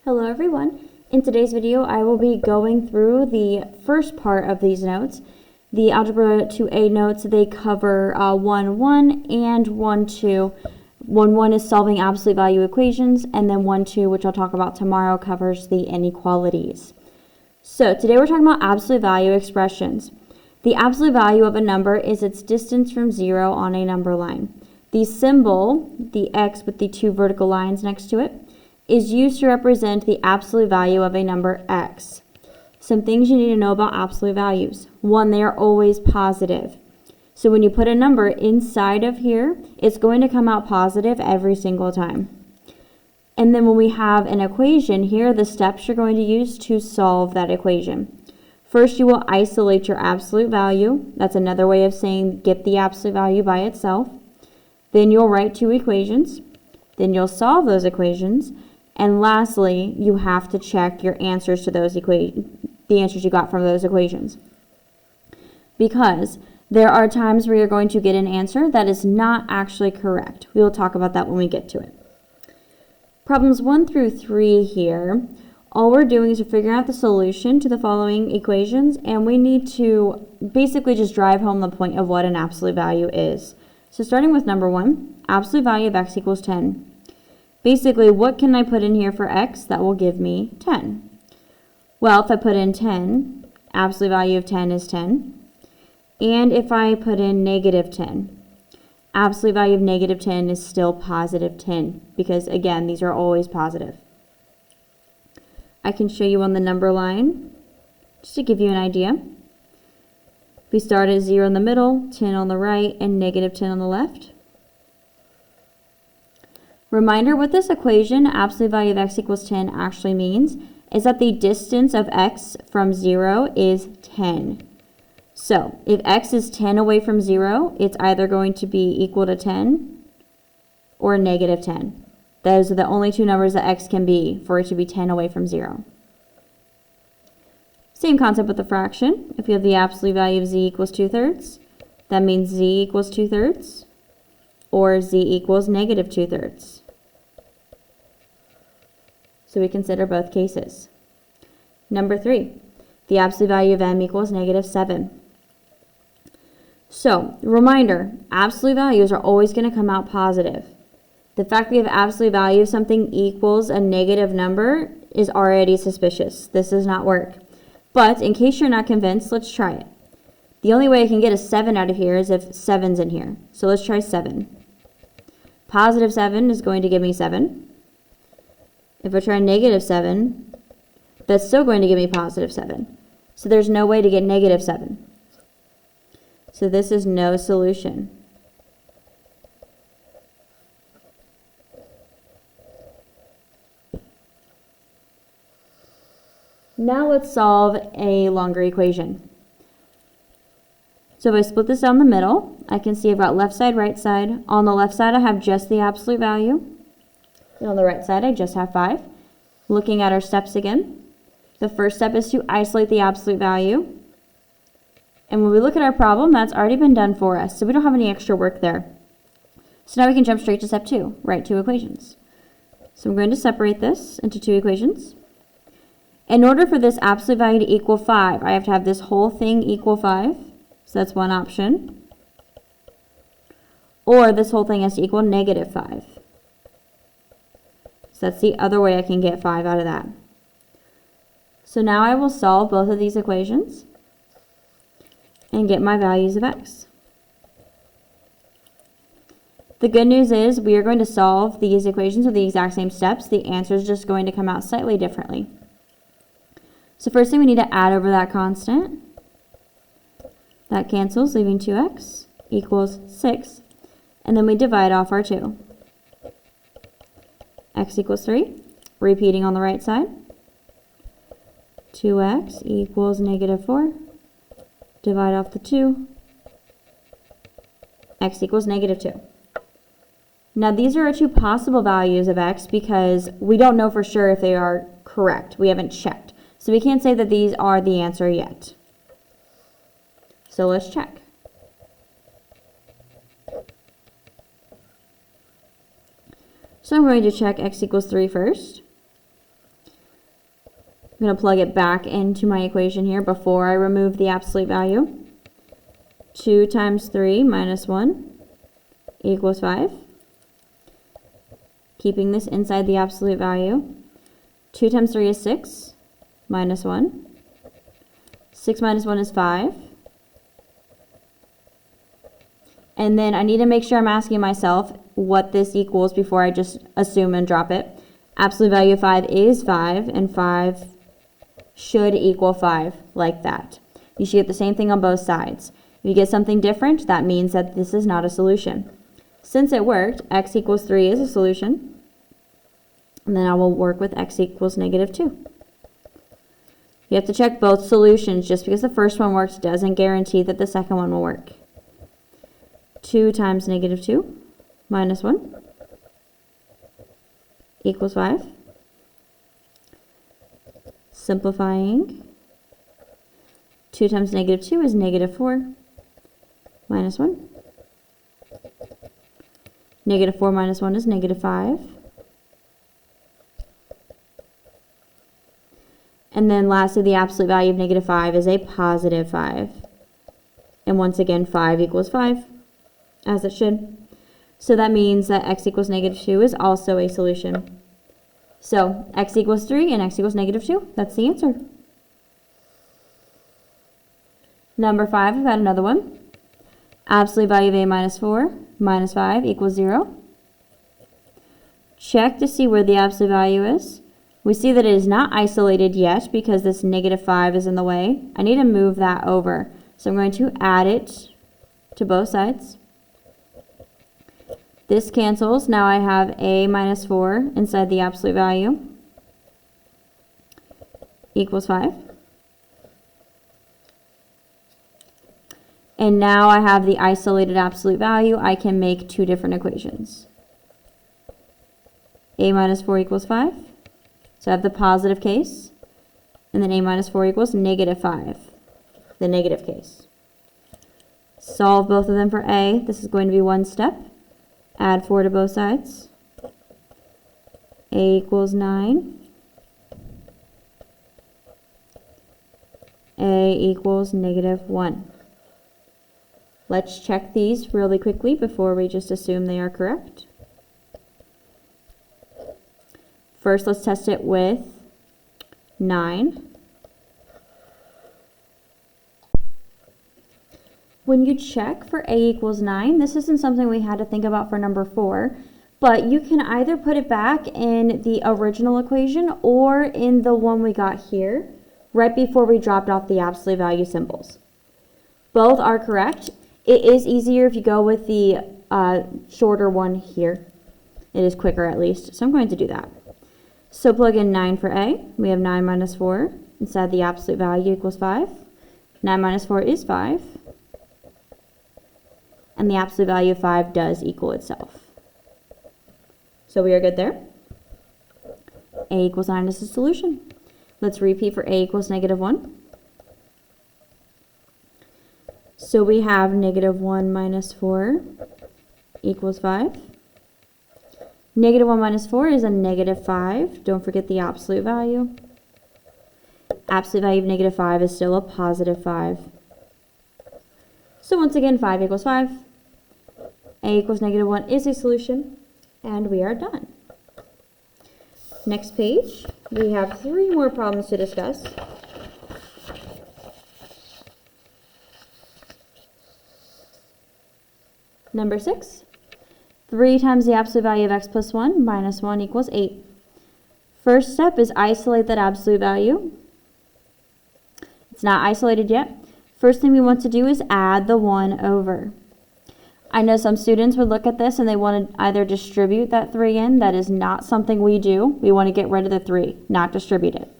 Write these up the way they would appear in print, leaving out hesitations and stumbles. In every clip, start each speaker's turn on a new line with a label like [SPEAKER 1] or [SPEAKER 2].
[SPEAKER 1] Hello everyone. In today's video I will be going through the first part of these notes. The Algebra 2A notes, they cover 1-1 and 1-2. 1-1 is solving absolute value equations, and then 1-2, which I'll talk about tomorrow, covers the inequalities. So today we're talking about absolute value expressions. The absolute value of a number is its distance from 0 on a number line. The symbol, the x with the two vertical lines next to it, is used to represent the absolute value of a number x. Some things you need to know about absolute values. One, they are always positive. So when you put a number inside of here, it's going to come out positive every single time. And then when we have an equation, here are the steps you're going to use to solve that equation. First, you will isolate your absolute value. That's another way of saying get the absolute value by itself. Then you'll write two equations. Then you'll solve those equations. And lastly, you have to check your answers to those the answers you got from those equations. Because there are times where you're going to get an answer that is not actually correct. We will talk about that when we get to it. Problems 1 through 3 here, all we're doing is we're figuring out the solution to the following equations, and we need to basically just drive home the point of what an absolute value is. So starting with number 1, absolute value of x equals 10. Basically, what can I put in here for x that will give me 10? Well, if I put in 10, absolute value of 10 is 10. And if I put in negative 10, absolute value of negative 10 is still positive 10, because again, these are always positive. I can show you on the number line, just to give you an idea. We start at 0 in the middle, 10 on the right, and negative 10 on the left. Reminder, what this equation, absolute value of x equals 10, actually means is that the distance of x from 0 is 10. So, if x is 10 away from 0, it's either going to be equal to 10 or negative 10. Those are the only two numbers that x can be for it to be 10 away from 0. Same concept with the fraction. If we have the absolute value of z equals 2/3, that means z equals 2/3 or z equals negative 2/3. So we consider both cases. Number 3, the absolute value of m equals negative 7. So, reminder, absolute values are always going to come out positive. The fact we have absolute value of something equals a negative number is already suspicious. This does not work. But in case you're not convinced, let's try it. The only way I can get a 7 out of here is if 7's in here. So let's try 7. Positive 7 is going to give me 7. If I try negative 7, that's still going to give me positive 7. So there's no way to get negative 7. So this is no solution. Now let's solve a longer equation. So if I split this down the middle, I can see I've got left side, right side. On the left side, I have just the absolute value. And on the right side, I just have 5. Looking at our steps again, the first step is to isolate the absolute value. And when we look at our problem, that's already been done for us, so we don't have any extra work there. So now we can jump straight to step 2, write two equations. So I'm going to separate this into two equations. In order for this absolute value to equal 5, I have to have this whole thing equal 5. So that's one option. Or this whole thing has to equal negative 5. So that's the other way I can get 5 out of that. So now I will solve both of these equations and get my values of x. The good news is we are going to solve these equations with the exact same steps. The answer is just going to come out slightly differently. So first thing, we need to add over that constant. That cancels, leaving 2x equals 6. And then we divide off our 2. X equals 3. Repeating on the right side. 2x equals negative 4. Divide off the 2. X equals negative 2. Now these are our two possible values of x because we don't know for sure if they are correct. We haven't checked. So we can't say that these are the answer yet. So let's check. So I'm going to check x equals 3 first. I'm going to plug it back into my equation here before I remove the absolute value. 2 times 3 minus 1 equals 5. Keeping this inside the absolute value. 2 times 3 is 6 minus 1. 6 minus 1 is 5. And then I need to make sure I'm asking myself what this equals before I just assume and drop it. Absolute value of 5 is 5, and 5 should equal 5, like that. You should get the same thing on both sides. If you get something different, that means that this is not a solution. Since it worked, x equals 3 is a solution. And then I will work with x equals negative 2. You have to check both solutions. Just because the first one works doesn't guarantee that the second one will work. 2 times negative 2 minus 1 equals 5. Simplifying. 2 times negative 2 is negative 4 minus 1. Negative 4 minus 1 is negative 5. And then lastly, the absolute value of negative 5 is a positive 5. And once again, 5 equals 5, as it should. So that means that x equals negative 2 is also a solution. So x equals 3 and x equals negative 2. That's the answer. Number 5, we've got another one. Absolute value of a minus 4 minus 5 equals 0. Check to see where the absolute value is. We see that it is not isolated yet because this negative 5 is in the way. I need to move that over. So I'm going to add it to both sides. This cancels. Now I have a minus 4 inside the absolute value equals 5. And now I have the isolated absolute value. I can make two different equations. A minus 4 equals 5. So I have the positive case. And then a minus 4 equals negative 5, the negative case. Solve both of them for a. This is going to be one step. Add 4 to both sides. A equals 9. A equals negative 1. Let's check these really quickly before we just assume they are correct. First, let's test it with 9. When you check for a equals 9, this isn't something we had to think about for number 4, but you can either put it back in the original equation or in the one we got here, right before we dropped off the absolute value symbols. Both are correct. It is easier if you go with the shorter one here. It is quicker at least, so I'm going to do that. So plug in 9 for a. We have 9 minus 4 inside the absolute value equals 5. 9 minus 4 is 5. And the absolute value of 5 does equal itself. So we are good there. A equals 9 is the solution. Let's repeat for a equals negative 1. So we have negative 1 minus 4 equals 5. Negative 1 minus 4 is a negative 5. Don't forget the absolute value. Absolute value of negative 5 is still a positive 5. So once again, 5 equals 5. A equals negative 1 is a solution. And we are done. Next page, we have 3 more problems to discuss. Number 6. 3 times the absolute value of x plus 1 minus 1 equals 8. First step is isolate that absolute value. It's not isolated yet. First thing we want to do is add the 1 over. I know some students would look at this and they want to either distribute that 3 in. That is not something we do. We want to get rid of the 3, not distribute it.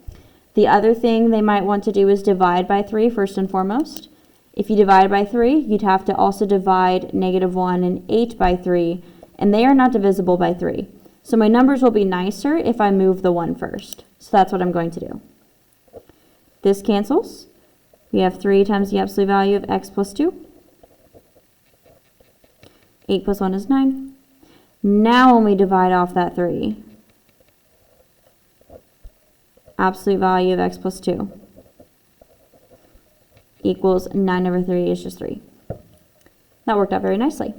[SPEAKER 1] The other thing they might want to do is divide by 3 first and foremost. If you divide by 3, you'd have to also divide negative 1 and 8 by 3, and they are not divisible by 3. So my numbers will be nicer if I move the 1 first. So that's what I'm going to do. This cancels. We have 3 times the absolute value of x plus 2. 8 plus 1 is 9. Now when we divide off that 3, absolute value of x plus 2 equals 9 over 3 is just 3. That worked out very nicely.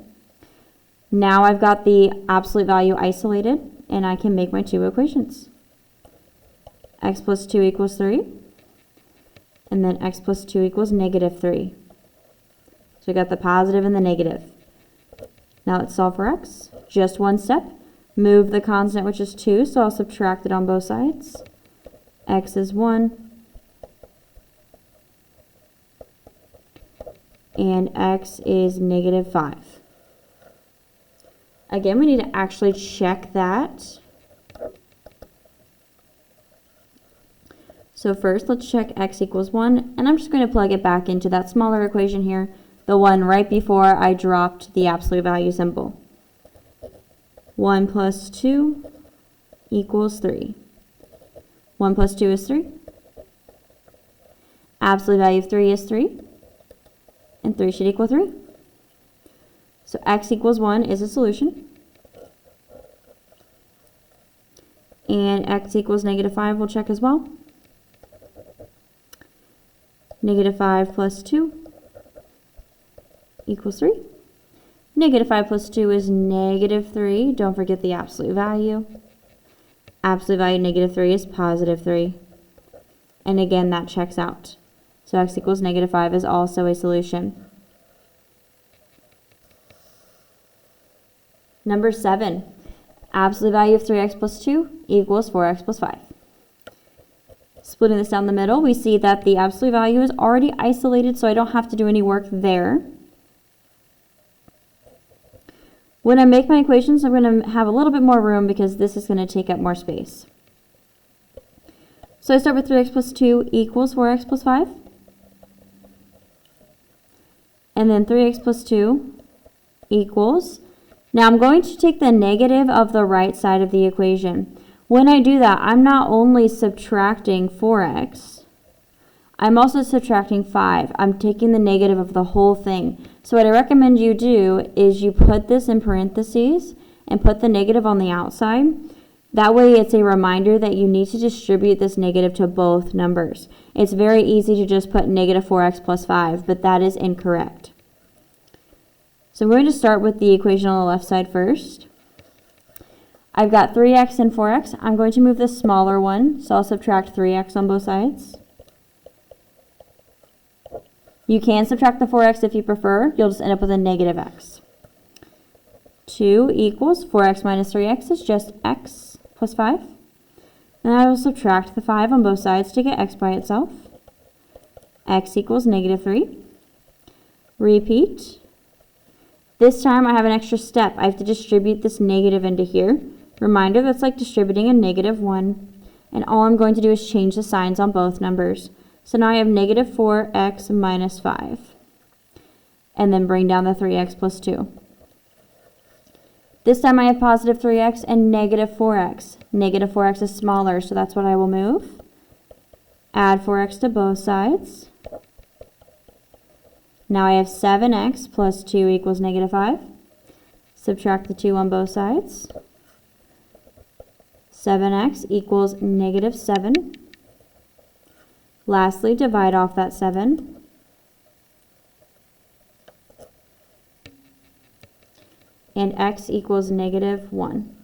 [SPEAKER 1] Now I've got the absolute value isolated, and I can make my two equations. X plus 2 equals 3, and then x plus 2 equals negative 3. So we got the positive and the negative. Now let's solve for x. Just one step. Move the constant, which is 2, so I'll subtract it on both sides. X is 1, and x is negative 5. Again, we need to actually check that. So first, let's check x equals 1, and I'm just going to plug it back into that smaller equation here, the one right before I dropped the absolute value symbol. 1 plus 2 equals 3. 1 plus 2 is 3. Absolute value of 3 is 3. And 3 should equal 3. So x equals 1 is a solution. And x equals negative 5 we'll check as well. Negative 5 plus 2 equals 3. Negative 5 plus 2 is negative 3. Don't forget the absolute value. Absolute value negative 3 is positive 3. And again, that checks out. So x equals negative 5 is also a solution. Number 7. Absolute value of 3x plus 2 equals 4x plus 5. Splitting this down the middle, we see that the absolute value is already isolated, so I don't have to do any work there. When I make my equations, I'm going to have a little bit more room because this is going to take up more space. So I start with 3x plus 2 equals 4x plus 5. And then 3x plus 2 equals. Now I'm going to take the negative of the right side of the equation. When I do that, I'm not only subtracting 4x, I'm also subtracting 5. I'm taking the negative of the whole thing. So what I recommend you do is you put this in parentheses and put the negative on the outside. That way it's a reminder that you need to distribute this negative to both numbers. It's very easy to just put negative 4x plus 5, but that is incorrect. So I'm going to start with the equation on the left side first. I've got 3x and 4x. I'm going to move the smaller one, so I'll subtract 3x on both sides. You can subtract the 4x if you prefer. You'll just end up with a negative x. 2 equals 4x minus 3x is just x plus 5. And I will subtract the 5 on both sides to get x by itself. X equals negative 3. Repeat. This time I have an extra step. I have to distribute this negative into here. Reminder, that's like distributing a negative 1. And all I'm going to do is change the signs on both numbers. So now I have negative 4x minus 5. And then bring down the 3x plus 2. This time I have positive 3x and negative 4x. Negative 4x is smaller, so that's what I will move. Add 4x to both sides. Now I have 7x plus 2 equals negative 5. Subtract the 2 on both sides. 7x equals negative 7. Lastly, divide off that 7. And x equals negative 1.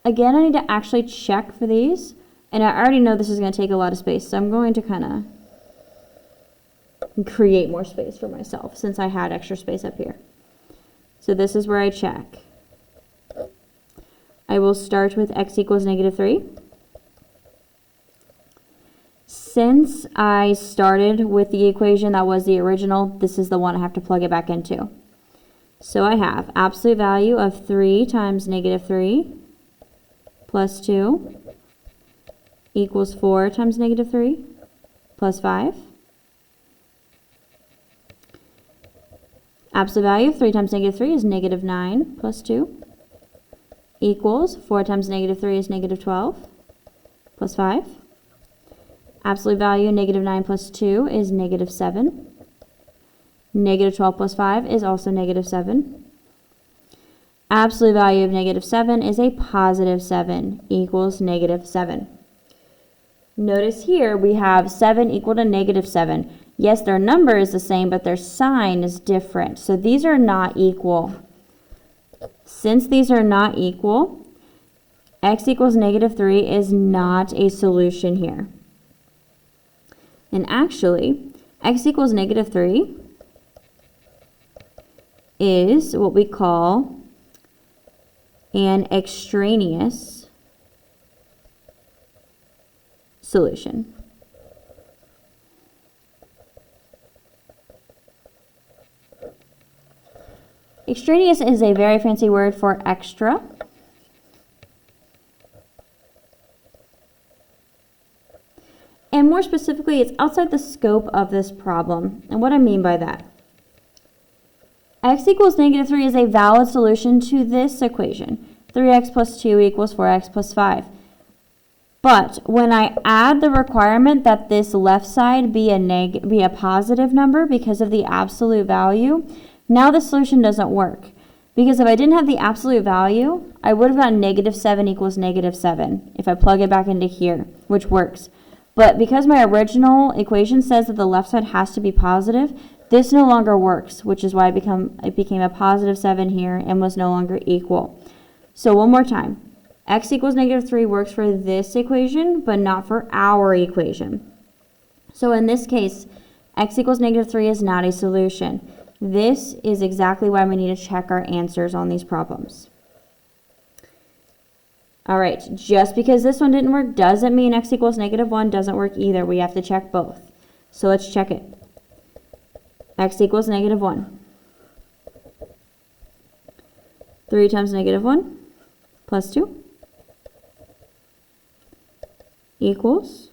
[SPEAKER 1] Again, I need to actually check for these. And I already know this is going to take a lot of space, so I'm going to kind of create more space for myself since I had extra space up here. So this is where I check. I will start with x equals negative 3. Since I started with the equation that was the original, this is the one I have to plug it back into. So I have absolute value of 3 times negative 3 plus 2 equals 4 times negative 3 plus 5. Absolute value of 3 times negative 3 is negative 9 plus 2 equals 4 times negative 3 is negative 12 plus 5. Absolute value of negative 9 plus 2 is negative 7. Negative 12 plus 5 is also negative 7. Absolute value of negative 7 is a positive 7 equals negative 7. Notice here we have 7 equal to negative 7. Yes, their number is the same, but their sign is different. So these are not equal. Since these are not equal, x equals negative 3 is not a solution here. And actually, x equals negative 3 is what we call an extraneous solution. Extraneous is a very fancy word for extra. And more specifically, it's outside the scope of this problem. And what I mean by that, x equals negative 3 is a valid solution to this equation. 3x plus 2 equals 4x plus 5. But when I add the requirement that this left side be a positive number because of the absolute value, now the solution doesn't work. Because if I didn't have the absolute value, I would have gotten negative 7 equals negative 7 if I plug it back into here, which works. But because my original equation says that the left side has to be positive, this no longer works, which is why it became a positive 7 here and was no longer equal. So one more time. X equals negative 3 works for this equation, but not for our equation. So in this case, x equals negative 3 is not a solution. This is exactly why we need to check our answers on these problems. All right, just because this one didn't work doesn't mean x equals negative 1 doesn't work either. We have to check both. So let's check it. X equals negative 1. 3 times negative 1 plus 2 equals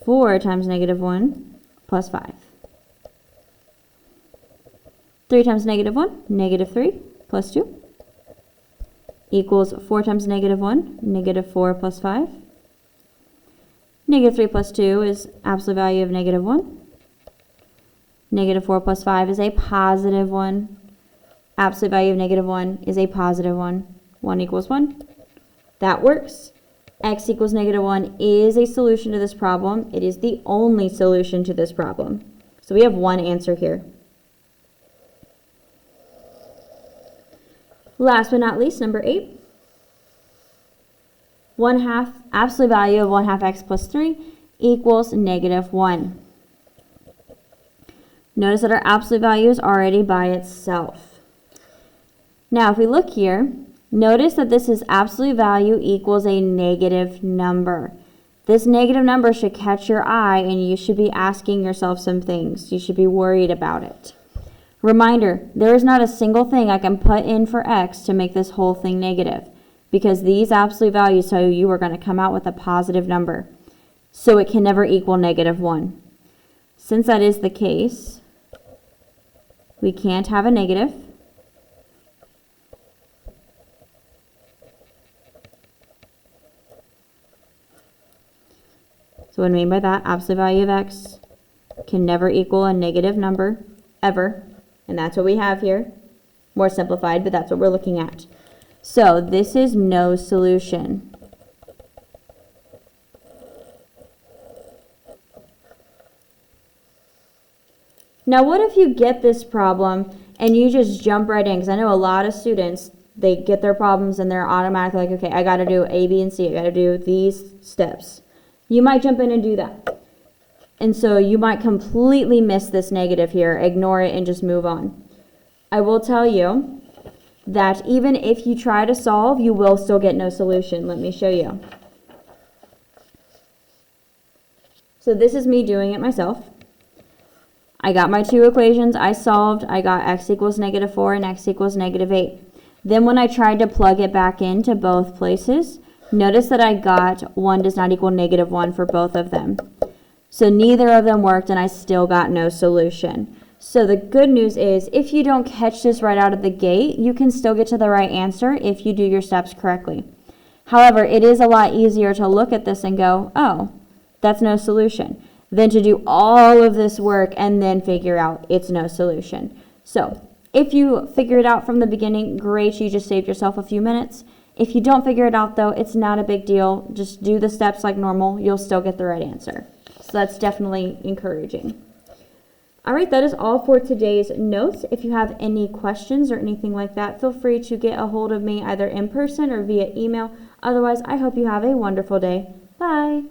[SPEAKER 1] 4 times negative 1 plus 5. 3 times negative 1, negative 3 plus 2 equals 4 times negative 1, negative 4 plus 5. Negative 3 plus 2 is absolute value of negative 1. Negative 4 plus 5 is a positive 1. Absolute value of negative 1 is a positive 1. 1 equals 1. That works. X equals negative 1 is a solution to this problem. It is the only solution to this problem. So we have one answer here. Last but not least, number 8. 1/2 absolute value of 1/2 x plus 3 equals negative 1. Notice that our absolute value is already by itself. Now, if we look here, notice that this is absolute value equals a negative number. This negative number should catch your eye, and you should be asking yourself some things. You should be worried about it. Reminder, there is not a single thing I can put in for x to make this whole thing negative, because these absolute values tell you are going to come out with a positive number. So it can never equal negative 1. Since that is the case, we can't have a negative. So what I mean by that, absolute value of x can never equal a negative number, ever. And that's what we have here. More simplified, but that's what we're looking at. So this is no solution. Now what if you get this problem and you just jump right in? Because I know a lot of students, they get their problems and they're automatically like, okay, I got to do A, B, and C. I got to do these steps. You might jump in and do that. And so you might completely miss this negative here, ignore it, and just move on. I will tell you that even if you try to solve, you will still get no solution. Let me show you. So this is me doing it myself. I got my two equations. I solved. I got x equals negative 4 and x equals negative 8. Then when I tried to plug it back into both places, notice that I got 1 does not equal negative 1 for both of them. So neither of them worked, and I still got no solution. So the good news is, if you don't catch this right out of the gate, you can still get to the right answer if you do your steps correctly. However, it is a lot easier to look at this and go, oh, that's no solution, than to do all of this work and then figure out it's no solution. So If you figure it out from the beginning, great, you just saved yourself a few minutes. If you don't figure it out though, it's not a big deal. Just do the steps like normal. You'll still get the right answer. So that's definitely encouraging. All right, that is all for today's notes. If you have any questions or anything like that, feel free to get a hold of me either in person or via email. Otherwise, I hope you have a wonderful day. Bye.